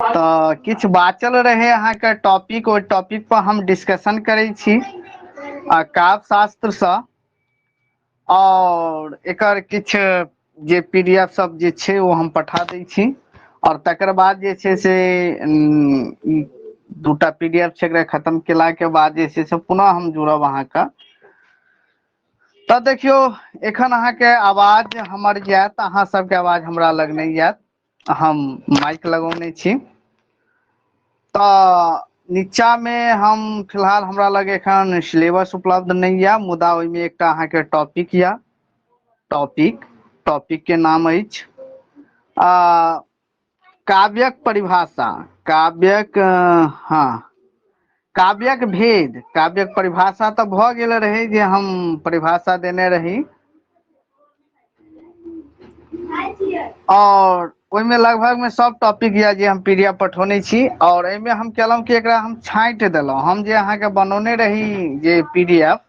तो किछ बाचल रहे अहाँ के टॉपिक, ओ टॉपिक पर हम डिस्कशन करै छी काव्य शास्त्र से, और एकर किछ जे पीडीएफ सब जे छै वो हम पठा दै छी, और तकर बाद जे छै से दूटा पीडीएफ छै एकरा खत्म केला के बाद जे छै से पुनः हम जुड़ब अहाँ का। तो देखियो एखन अहाँ के आवाज हमर जायत, अहाँ सबके आवाज हमरा लग नहीं जायत, हम माइक लगौने छी। तो नीचा में हम फिलहाल हमरा लगे एखन सिलेबस उपलब्ध नहीं है, मुदा ओहि में एक अहाँ के टॉपिक या टॉपिक के नाम अछि काव्यक परिभाषा, काव्यक काव्यक भेद। काव्यक परिभाषा तो भ गेल रहे जे हम परिभाषा देने रही, और ओहिमे लगभग में सब टॉपिक या जे हम पीडीएफ पठौने छी, और एहिमे हम केलहुँ कि एकरा हम छाँटि देलहुँ। हम जे अहाँके बनौने रही जे पीडीएफ,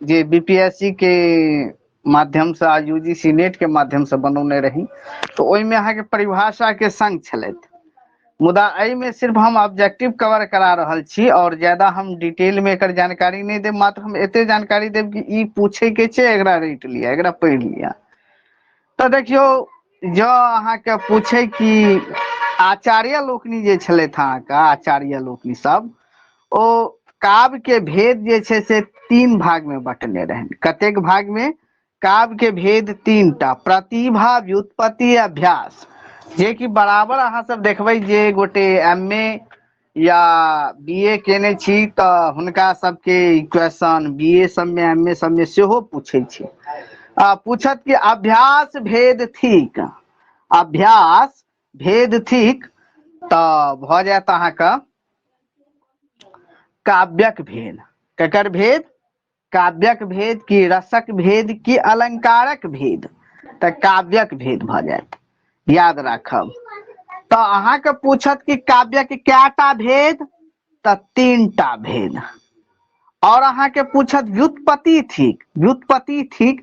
जे बीपीएससी के माध्यम से आ यूजीसी नेट के माध्यम से बनौने रही, तो ओहिमे अहाँके परिभाषा के संग छलथि, मुदा एहिमे सिर्फ हम ऑब्जेक्टिव कवर करा रहल छी, और ज्यादा हम डिटेल में एकर जानकारी नहीं देब। मात्र हम एते जानकारी देब कि ई पूछे के छै, एकरा रटि लिया, एकरा पढ़ि लिया। तो देखियो जो अहाँके पूछे कि आचार्य लोकनि जे छलथि अहाँके, आचार्य लोकनि सब ओ काव्य के भेद जे छै से 3 भाग में बंटने रहनि। कतेक भाग में? काव्य के भेद 3टा: प्रतिभा, व्युत्पत्ति, अभ्यास। जे कि बराबर अहाँ सब देखबै जे गोटे एमए या बीए केने छी तऽ हुनका सबके क्वेश्चन बीए सब में, एमए सब में सेहो पूछे छै। पूछत कि अभ्यास भेद थिक, अभ्यास भेद थिक, तऽ भ जायत अहाँके काव्यक भेद। केकर भेद? काव्यक भेद, की रसक भेद, की अलंकारक भेद, तऽ काव्यक भेद भ जायत। याद राखब। तो अहाँके पूछत कि काव्यक कैटा भेद, तऽ 3टा भेद। और अहाँके पूछत व्युत्पत्ति थिक, व्युत्पत्ति थिक,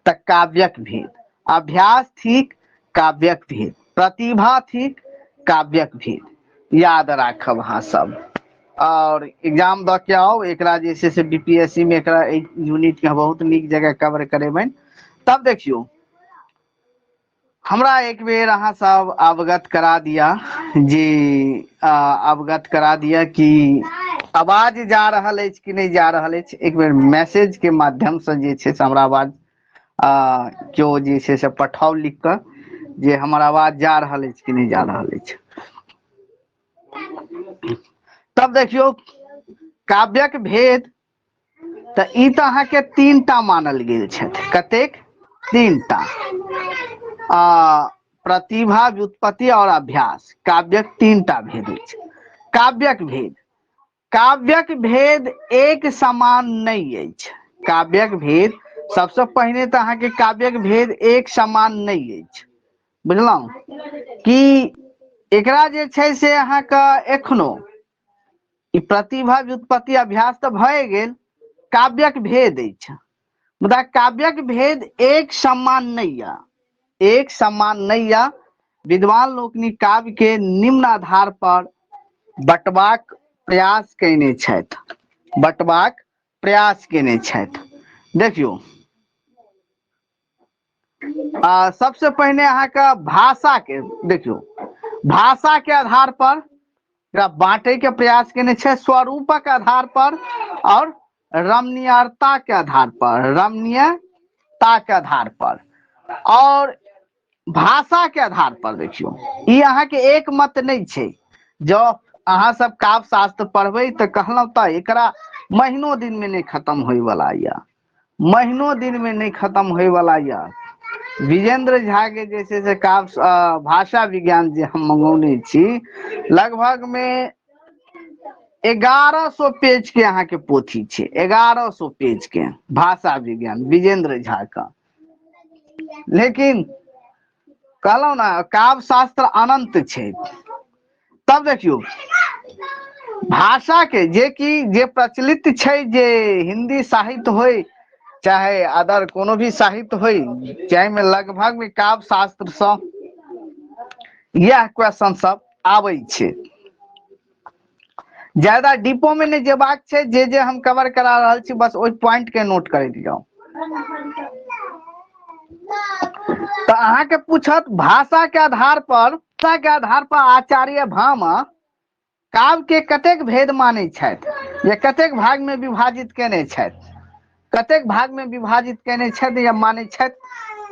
तऽ काव्यक भेद। अभ्यास थिक, काव्यक भेद। प्रतिभा थिक, काव्यक भेद। याद राखब अहाँ सब, और एग्जाम द के आओ। एकरा जे छै से बीपीएससी में एकरा यूनिट के बहुत नीक जगह कवर करेबनि। तब देखियो हमरा एक बेर अहाँ सब अवगत करा दिया, जी अवगत करा दिया कि आवाज जा रहल अछि कि नहीं जा रहल अछि। एक बेर मैसेज के माध्यम से जे छै से हमरा आवाज केओ जे छै से पठाउ लिख कऽ, जे हमर आवाज जा रहल अछि कि नहीं जा रहल अछि। तब देखियो काव्यक भेद, तऽ ई तऽ अहाँके 3टा मानल गेल छथि। कतेक? 3टा। प्रतिभा, व्युत्पत्ति और अभ्यास, काव्यक 3टा भेद अछि। काव्यक भेद, काव्यक भेद एक समान नहीं अछि। काव्यक भेद, सबसे पहिने तऽ अहाँके काव्यक भेद एक समान नहीं अछि। बुझलहुँ कि एकरा जे छै से अहाँके एखनो ई प्रतिभा, व्युत्पत्ति, अभ्यास तऽ भए गेल, काव्यक भेद अछि, मुदा काव्यक भेद एक समान नहीं या, एक समान नहीं या। विद्वान लोकनि काव्य के निम्न आधार पर बंटबाक प्रयास केने छथि, बंटबाक प्रयास केने छथि। देखियौ सबसे पहिने अहाँके भाषा के देखियौ, भाषा के आधार पर बांटे के प्रयास केने छै, स्वरूपक आधार पर और रमणीयता के आधार पर, रमणीयता के आधार पर और भाषा के आधार पर। देखियो ई अहाँके एक मत नहीं छै। जो अहाँ सब काव्य शास्त्र पढ़बै तऽ कहलहुँ तऽ एकरा महीनों दिन में नहीं खत्म होय वाला या, महीनों दिन में नहीं खत्म होय वाला या। विजेंद्र झा के जे छै से काव्य भाषा विज्ञान जे हम मंगौने छी, लगभग में 1100 पेज के अहाँके पोथी छै, 1100 पेज के भाषा विज्ञान विजेंद्र झा का। लेकिन कहलहुँ ना काव्य शास्त्र अनंत छै। तब देखियो भाषा के जे कि जे प्रचलित छै, जे हिंदी साहित्य होय चाहे अदर कोनो भी साहित्य होय, जाहिमे लगभग में काव्य शास्त्र से यह क्वेश्चन सब आबै छै। ज्यादा डीपो में नहीं जेबाक छै, जे हम कवर करा रहल छी बस ओइ पॉइंट के नोट कर दियौ। तो अहाँ के पूछत भाषा के आधार पर आचार्य भामा काव्य के कतेक भेद मानै छथि या कतेक भाग में विभाजित केने छथि, कतेक भाग में विभाजित केने छथि या मानै छथि।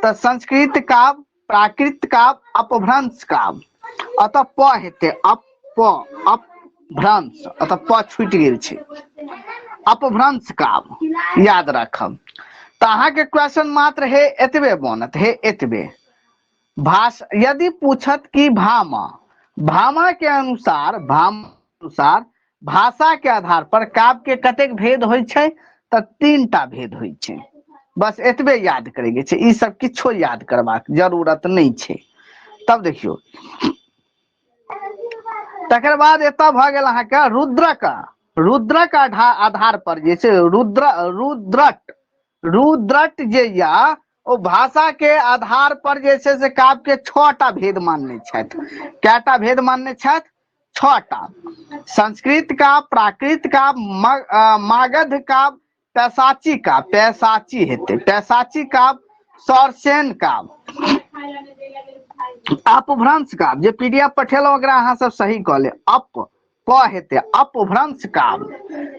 तो संस्कृत काव्य, प्राकृत काव्य, अपभ्रंश काव्य। अतः प हेतै अपभ्रंश, अतः प छूटि गेल छै, अपभ्रंश काव्य याद रखब। तो अहाँ के क्वेश्चन मात्र है एतबे बनत है, एतबे। भाषा यदि पूछत कि भामा के अनुसार भाषा के आधार पर काव्य के कतेक भेद होइ छै, तो 3टा भेद होइ छै। बस एतबे याद करेके छै, ई सब किछो याद करबाक जरूरत नहीं छै। तब देखियो तकर बाद एतऽ भ गेल अहाँ के रुद्रक आधार पर जे छै रुद्रट जे या ओ भाषा के आधार पर जे छै से काव्य के 6टा भेद मानने छथि। कैटा भेद मानने छथि? 6टा। संस्कृत का, प्राकृत का, मागध का, पैसाची हेतै, पैसाची का, सौरसेन का, अपभ्रंश का। जे पीडीएफ पठेलौ ओकरा अहाँ सब सही कह ले, प हेतै अपभ्रंश का,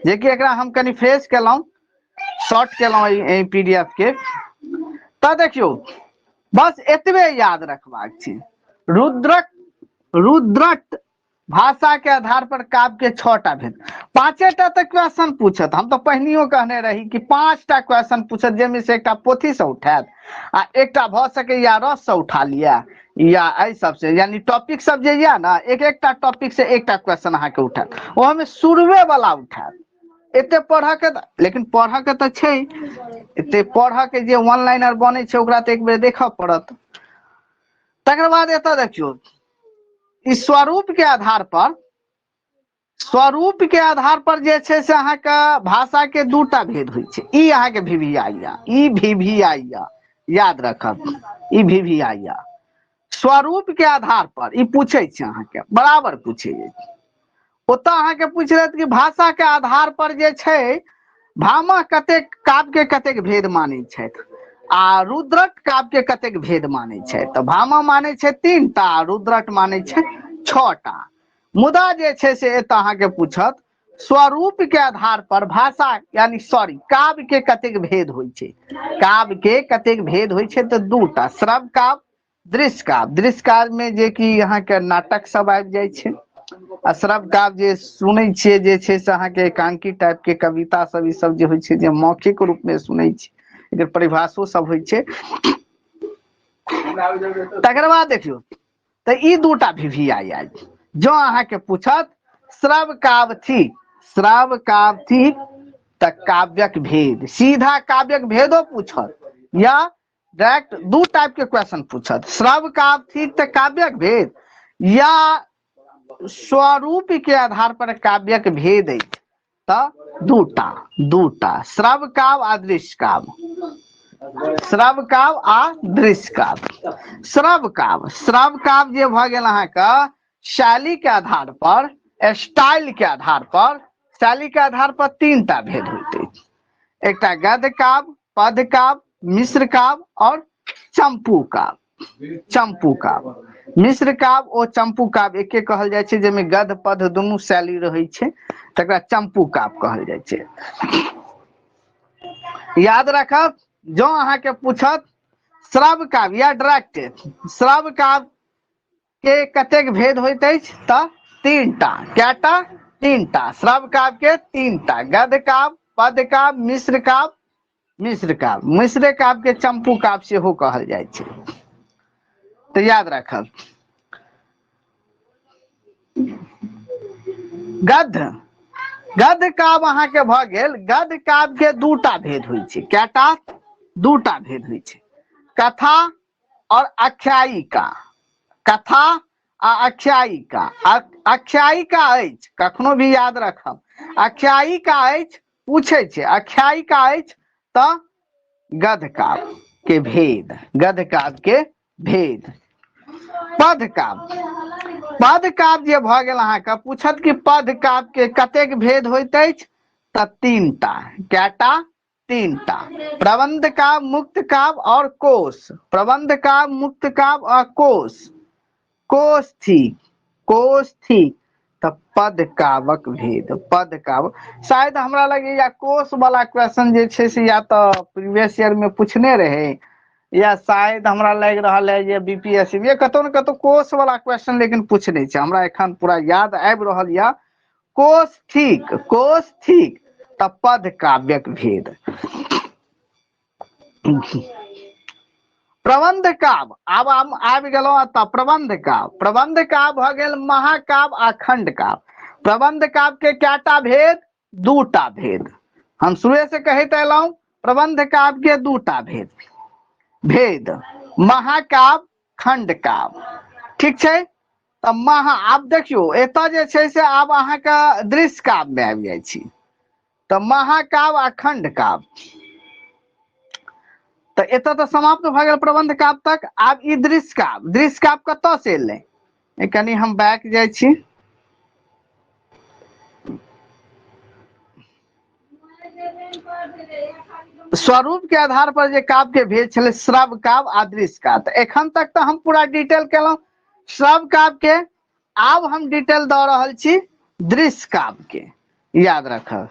जे कि एकरा हम कनि फ्रेश केलौ, शॉर्ट केलौ ए पीडीएफ के। तो देखियो बस एतबे याद रखबाक छै। रुद्रट भाषा के आधार पर काव्य के 6टा भेद। 5टा तक क्वेश्चन पूछत। हम तो पहिनियो कहने रही कि 5टा क्वेश्चन पूछत, जेमे से एकटा पोथी से उठात आ एकटा भ सके या रस से उठा लिया या एहि सब से, यानी टॉपिक सब जे या ना, एक टॉपिक से एकटा क्वेश्चन अहाँ के उठात, ओह में शुरुए वाला उठात। एते पढ़ के, लेकिन पढ़ के तो छै, एते पढ़ के जे वन लाइनर बने छै ओकरा तो एक बेर देखऽ पड़त। तकर बाद एतऽ देखियो इस स्वरूप के आधार पर जे छै से अहाँ के भाषा के 2टा भेद होइ छै। ई अहाँ के भिभियाइया याद रखब, ई भिभियाइया स्वरूप के आधार पर ई पूछे छै, अहाँ के बराबर पूछे छै। ओतऽ अहाँ के पूछ रहे कि भाषा के आधार पर जे छै भामा कतेक काव्य के कतेक भेद मानै छथि आ रुद्रट काव्य के कतेक भेद मानै छै। तो भामा मानै छै 3टा, रुद्रट मानै छै 6टा। मुदा जे छै से एतऽ अहाँ के पूछत स्वरूप के आधार पर भाषा यानी काव्य के कतेक भेद होइ छै। काव्य के कतेक भेद होइ छै तो 2टा, श्रव्य काव्य, दृश्य काव्य। दृश्य काव्य में जे कि अहाँ के नाटक सब आबि जाइ छै, आ श्रव्य काव्य जे सुनै छियै जे छै से अहाँ के एकांकी टाइप के कविता सब, ई सब जे होइ छै जे मौखिक रूप में सुनै छी, एकर परिभाषो सब होइ छै। तकर बाद देखियो तो ई 2टा भिभियाइया। जो अहाँ के पूछत श्रव्य काव्य थिक त काव्यक भेद, सीधा काव्यक भेदो पूछत या डायरेक्ट 2 टाइप के क्वेश्चन पूछत। श्रव्य काव्य थिक त काव्यक भेद, या स्वरूप के आधार पर काव्यक भेद अछि त 2टा श्रव्य काव्य आ दृश्य काव्य। श्रव्य काव्य आ दृश्य काव्य। श्रव्य काव्य जे भ गेल अहाँ के शैली के आधार पर, स्टाइल के आधार पर, शैली के आधार पर 3टा भेद होइत अछि। एकटा गद्य काव्य, पद्य काव्य, मिश्र काव्य और चंपू काव्य। मिश्र काव्य और चंपू काव्य एके कहल जाइ छै, जेमे गद्य पद्य दुनू शैली रहै छै, तकरा चंपू काव्य कहल जाइ छै। याद रखब जो अहाँ के पूछत श्रव्य काव्य या डायरेक्ट श्रव्य काव्य के कतेक भेद होइत अछि त 3टा। कैटा? 3टा। श्रव्य काव्य के 3टा, गद्य काव्य, पद्य काव्य, मिश्र काव्य। मिश्र काव्य के चंपू काव्य सेहो कहल जाइ छै। तो याद रखब गद्य काव्य अहाँ के भ गेल। गद्य काव्य के 2टा भेद होइ छै। कैटा? 2टा भेद होइ छै, कथा और आख्यायिका। कथा आ आख्यायिका। आख्यायिका अछि, कखनो भी याद रखब, आख्यायिका अछि पूछे छै, आख्यायिका अछि त गद्य काव्य के भेद, गद्य काव्य के भेद। पद काव्य, पद काव्य जे भऽ गेल अहाँके पूछत कि पद काव्य के कतेक भेद होइत अछि तऽ 3टा। कैटा? 3टा। प्रबंध काव्य, मुक्त काव्य और कोश। प्रबंध काव्य, मुक्त काव्य और कोश। कोश थी, कोश थी तऽ पद काव्यक भेद। पद काव्य शायद हमरा लगैया कोश वाला क्वेश्चन जे छै से या तऽ प्रीवियस ईयर में पूछने रहे, या शायद हमरा लग रहा है जे बीपीएससी में कतौ न कतौ कोश वाला क्वेश्चन लेकिन पूछने छै। हमरा एखन पूरा याद आबि रहल या कोश ठीक, कोश ठीक तऽ पद काव्यक भेद। प्रबंध काव्य, आब हम आबि गेलहुँ एतऽ प्रबंध काव्य। प्रबंध काव्य भऽ गेल महाकाव्य आ खंड काव्य। प्रबंध काव्य के कएटा भेद? 2टा भेद। हम शुरू से कहते अयलहुँ प्रबंध काव्य के 2टा भेद। भेद महाकाव्य, खंड काव्य, ठीक छै। तऽ आब देखियौ एतऽ जे छै से आब अहाँके दृश्य काव्य में आबि जाइ छी। तऽ महाकाव्य आ खंड काव्य, तऽ एतऽ तऽ समाप्त भऽ गेल प्रबंध काव्य तक। आब ई दृश्य काव्य, दृश्य काव्य कतऽ से एलै? कनी हम बैक जाइ छी। स्वरूप के आधार पर जे काव्य के भेद छलै श्रव्य काव्य आ दृश्य काव्य। तऽ एखन तक तऽ हम पूरा डिटेल केलहुँ श्रव्य काव्य के। आब हम डिटेल दऽ रहल छी दृश्य काव्य के, याद रखब।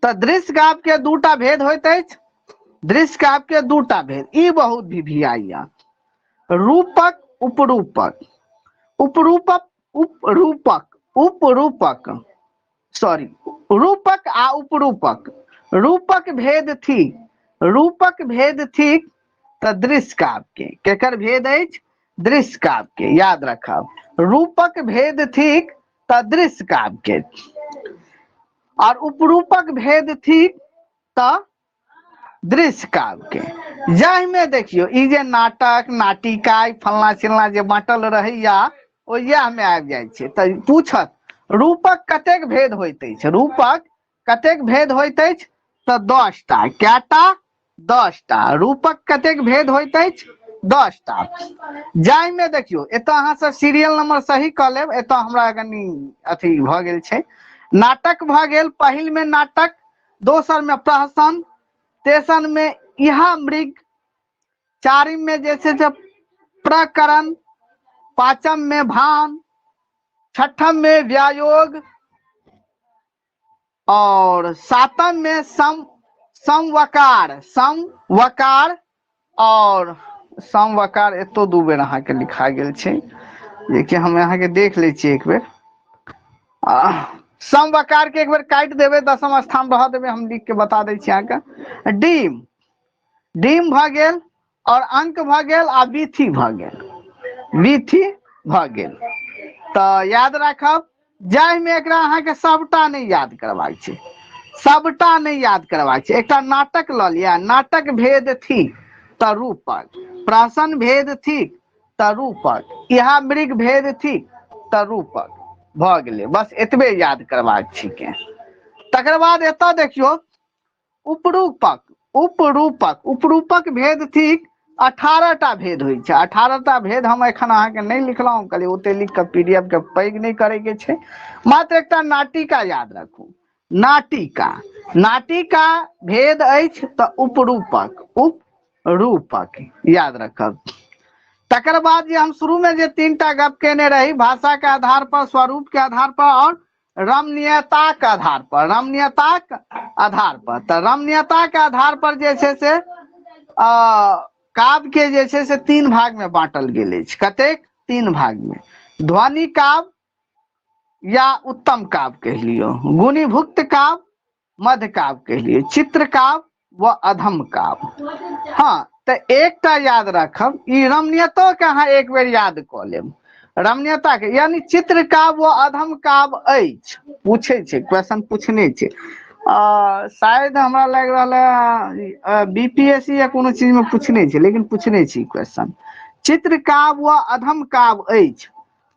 तऽ दृश्य काव्य के 2टा भेद होइत अछि। दृश्य काव्य के 2टा भेद, ई बहुत भिभियाइया। रूपक, उपरूपक। उपरूपक, उपरूपक, उपरूपक, सॉरी, रूपक आ उपरूपक। रूपक भेद थी, रूपक भेद थी तऽ दृश्य काव्य के। केकर भेद अछि? दृश्य काव्य के, याद रखब। रूपक भेद थिक तऽ दृश्य काव्य के, और उपरूपक भेद थी तऽ दृश्य काव्य के। जाहि में देखियो ई जे नाटक, नाटिका, फलना चिलना जे बांटल रहैया ओहिया में आबि जाइ छै। तऽ पूछत रूपक कतेक भेद होइत अछि? रूपक कतेक भेद होइत अछि तऽ 10टा। कैटा? 10टा। रूपक कतेक भेद होइत अछि? 10टा। जाहि में देखियौ एतऽ अहाँ सब सीरियल नंबर सही कऽ लेब, एतऽ हमरा कनी अथी भऽ गेल छै। नाटक भऽ गेल, पहिल में नाटक, दोसर में प्रहसन, तेसर में इहा मृग, चारिम में जे छै से प्रकरण, पांचम में भान, छठम में व्यायोग और सातम में समवकार, समवकार और समवकार। एतो 2 बेर अहाँ के लिखा गेल छै, जेकि हम अहाँ के देख लै छियै एक बेर। समवकार के एक बेर काटि देबै, 10म स्थान रह देबै, हम लिख के बता दै छी अहाँके। डीम, डीम भऽ गेल, और अंक भऽ गेल आ विथि भऽ गेल, विथि भऽ गेल। तऽ याद राखब, जाहि में एकरा अहाँके सबटा नहीं याद करबाक छै, सबटा नहीं याद करबाक छै। एकटा नाटक लऽ लिअ, नाटक भेद थी तऽ रूपक, प्रहसन भेद थी तऽ रूपक, इहा मृग भेद थी तऽ रूपक। भऽ गेलै, बस एतबे याद करबाक छिकै। तकर बाद एतऽ देखियौ उपरूपक, उपरूपक, उपरूपक भेद थिक 18टा भेद होइ छै। 18टा भेद हम एखन अहाँके नहीं लिखलहुँ, कहलियै ओते लिख कऽ पीडीएफ के पैघ नहीं करे के छै। मात्र एकटा नाटिका याद राखू, नाटिका। नाटिका भेद अछि तऽ उपरूपक, उपरूपक, याद रखब। तकर बाद जे हम शुरू में जे 3टा गप केने रही, भाषा के आधार पर, स्वरूप के आधार पर और रमणीयता के आधार पर, रमणीयता के आधार पर। तऽ रमणीयता के आधार पर जे छै से काव्य के जे छै से 3 भाग में बांटल गेल अछि। कतेक? 3 भाग में। ध्वनि काव्य या उत्तम काव्य कह लियो, गुणीभुक्त काव्य, मध्य काव्य कह लियो, चित्र काव्य व अधम काव्य। हाँ, तऽ एकटा याद रखब, ई रमणीयता के अहाँ एक बेर याद कऽ लेब। रमणीयता के यानी चित्र काव्य व अधम काव्य अछि, पूछे छै, क्वेश्चन पूछने छै। शायद हमरा लग रहल बीपीएससी या कोनो चीज में पूछने छै, लेकिन पूछने छी क्वेश्चन। चित्र काव्य व अधम काव्य अछि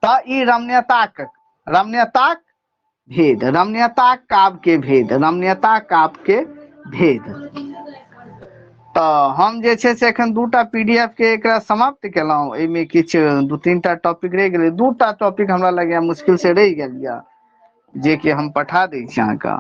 तऽ ई रमणीयताक, रमणीयताक भेद, रमणीयता काव्य के भेद, रमणीयता काव्य के भेद। तऽ हम जे छै से एखन 2टा PDF के एकरा समाप्त केलहुँ। एहिमे किछु 2-3टा टॉपिक रहि गेलै, 2टा टॉपिक हमरा लगैए मुश्किल से रहि गेल यऽ, जे कि हम पठा दै छी अहाँके।